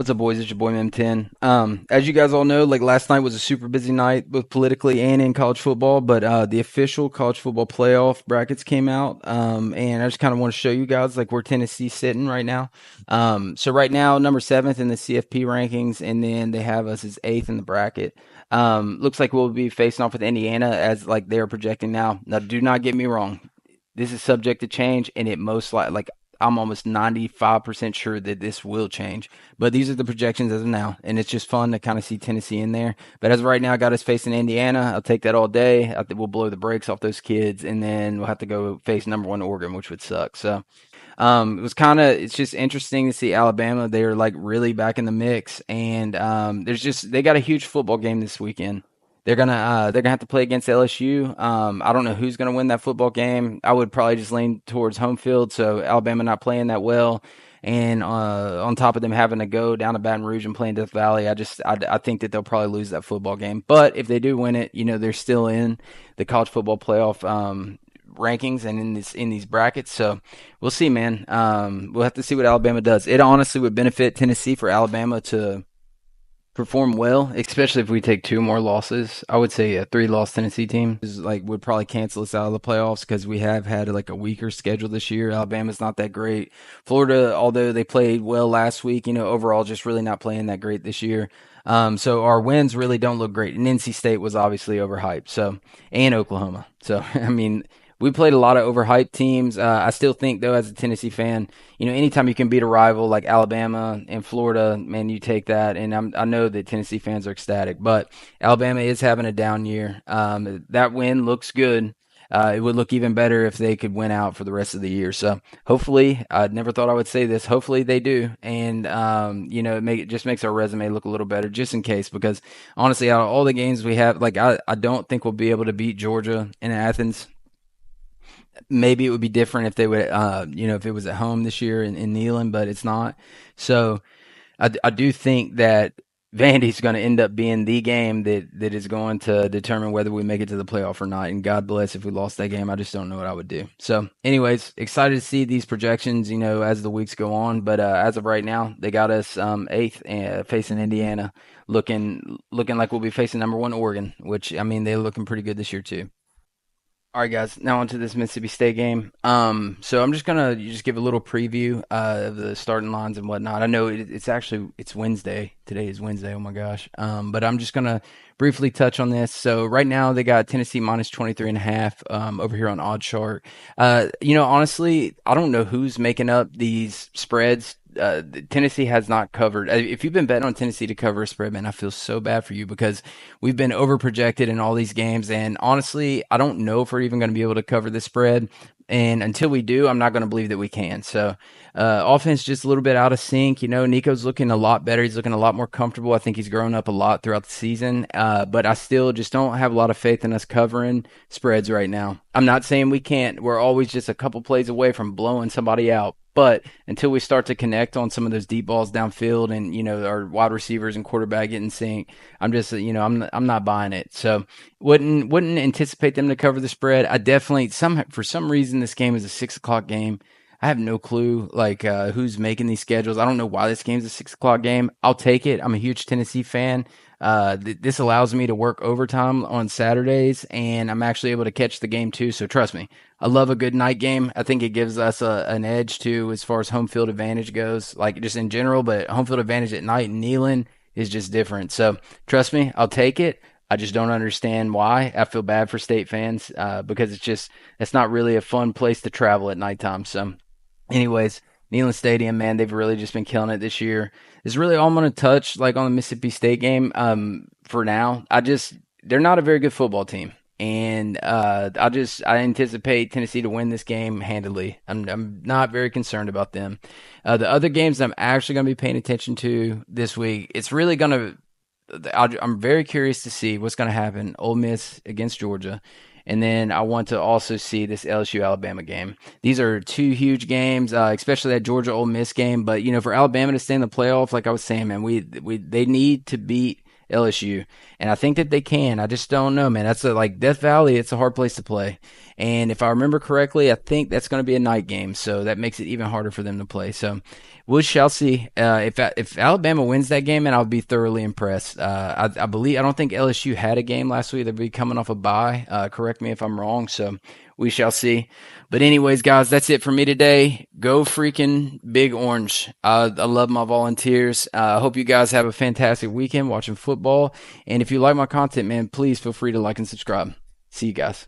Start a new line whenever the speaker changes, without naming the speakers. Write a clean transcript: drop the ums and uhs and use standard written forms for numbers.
What's up, boys? It's your boy Mem10. As you guys all know, like last night was a super busy night, both politically and in college football. But the official college football playoff brackets came out, and I just kind of want to show you guys like where Tennessee's sitting right now. So right now, number seventh in the CFP rankings, and then they have us as eighth in the bracket. Looks like we'll be facing off with Indiana as like they're projecting now. Now, do not get me wrong. This is subject to change, and it most like I'm almost 95% sure that this will change. But these are the projections as of now, and it's just fun to kind of see Tennessee in there. But as of right now, I got us facing Indiana. I'll take that all day. I think we'll blow the brakes off those kids, and then we'll have to go face number one Oregon, which would suck. So it's just interesting to see Alabama. They're like really back in the mix, and they got a huge football game this weekend. They're gonna have to play against LSU. I don't know who's gonna win that football game. I would probably just lean towards home field. So Alabama not playing that well, and on top of them having to go down to Baton Rouge and play in Death Valley, I think that they'll probably lose that football game. But if they do win it, they're still in the college football playoff rankings and in these brackets. So we'll see, man. We'll have to see what Alabama does. It honestly would benefit Tennessee for Alabama to perform well, especially if we take two more losses. I would say a three-loss Tennessee team is like would probably cancel us out of the playoffs because we have had like a weaker schedule this year. Alabama's not that great. Florida, although they played well last week, overall just really not playing that great this year. So our wins really don't look great. And NC State was obviously overhyped. So and Oklahoma. So I mean, we played a lot of overhyped teams. I still think, though, as a Tennessee fan, anytime you can beat a rival like Alabama and Florida, man, you take that. And I know that Tennessee fans are ecstatic, but Alabama is having a down year. That win looks good. It would look even better if they could win out for the rest of the year. So hopefully, I never thought I would say this. Hopefully they do, and it just makes our resume look a little better, just in case. Because honestly, out of all the games we have, like I don't think we'll be able to beat Georgia in Athens. Maybe it would be different if they would, if it was at home this year in Neyland, but it's not. So I do think that Vandy's going to end up being the game that is going to determine whether we make it to the playoff or not. And God bless if we lost that game. I just don't know what I would do. So, anyways, excited to see these projections, as the weeks go on. But as of right now, they got us eighth facing Indiana, looking like we'll be facing number one Oregon, which I mean they're looking pretty good this year too. All right, guys. Now onto this Mississippi State game. So I'm just gonna just give a little preview of the starting lines and whatnot. I know it's Wednesday. Today is Wednesday. Oh my gosh. But I'm just gonna briefly touch on this. So right now they got Tennessee minus 23 and a half over here on OddsShark. Honestly, I don't know who's making up these spreads. Tennessee has not covered. If you've been betting on Tennessee to cover a spread, man, I feel so bad for you because we've been over projected in all these games. And honestly, I don't know if we're even going to be able to cover the spread. And until we do, I'm not going to believe that we can. So, offense just a little bit out of sync. Nico's looking a lot better. He's looking a lot more comfortable. I think he's grown up a lot throughout the season. But I still just don't have a lot of faith in us covering spreads right now. I'm not saying we can't. We're always just a couple plays away from blowing somebody out. But until we start to connect on some of those deep balls downfield and, our wide receivers and quarterback getting sync, I'm just, I'm not buying it. So wouldn't anticipate them to cover the spread. I definitely, for some reason, this game is a 6 o'clock game. I have no clue, who's making these schedules. I don't know why this game's a 6 o'clock game. I'll take it. I'm a huge Tennessee fan. This allows me to work overtime on Saturdays, and I'm actually able to catch the game too. So trust me, I love a good night game. I think it gives us an edge too as far as home field advantage goes, like just in general. But home field advantage at night in Neyland is just different. So trust me, I'll take it. I just don't understand why. I feel bad for state fans because it's not really a fun place to travel at nighttime. So, anyways, Neyland Stadium, man, they've really just been killing it this year. Is really all I'm going to touch, like on the Mississippi State game. For now, they're not a very good football team, and I anticipate Tennessee to win this game handily. I'm not very concerned about them. The other games I'm actually going to be paying attention to this week, it's really going to. I'm very curious to see what's going to happen. Ole Miss against Georgia. And then I want to also see this LSU Alabama game. These are two huge games, especially that Georgia Ole Miss game. But for Alabama to stay in the playoff, like I was saying, man, they need to beat LSU, and I think that they can. I just don't know, man. That's like Death Valley. It's a hard place to play, And if I remember correctly, I think that's going to be a night game, so that makes it even harder for them to play. So we shall see. If Alabama wins that game, and I'll be thoroughly impressed. I believe I don't think LSU had a game last week. They'll be coming off a bye. Correct me if I'm wrong. So we shall see. But anyways, guys, that's it for me today. Go freaking Big Orange. I love my Volunteers. I hope you guys have a fantastic weekend watching football. And if you like my content, man, please feel free to like and subscribe. See you guys.